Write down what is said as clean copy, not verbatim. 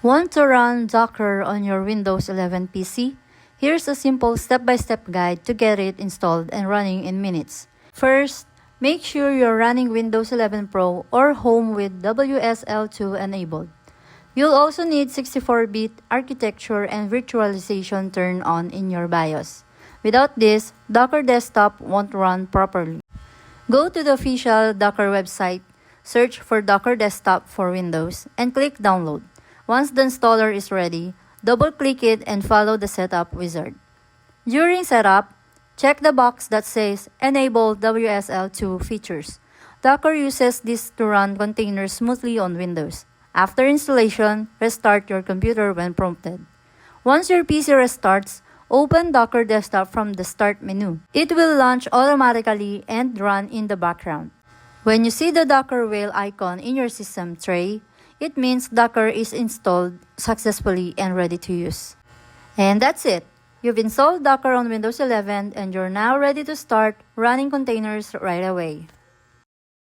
Want to run Docker on your Windows 11 PC? Here's a simple step-by-step guide to get it installed and running in minutes. First, make sure you're running Windows 11 Pro or Home with WSL2 enabled. You'll also need 64-bit architecture and virtualization turned on in your BIOS. Without this, Docker Desktop won't run properly. Go to the official Docker website, search for Docker Desktop for Windows, and click Download. Once the installer is ready, double-click it and follow the setup wizard. During setup, check the box that says Enable WSL2 features. Docker uses this to run containers smoothly on Windows. After installation, restart your computer when prompted. Once your PC restarts, open Docker Desktop from the Start menu. It will launch automatically and run in the background. When you see the Docker whale icon in your system tray, it means Docker is installed successfully and ready to use. And that's it. You've installed Docker on Windows 11 and you're now ready to start running containers right away.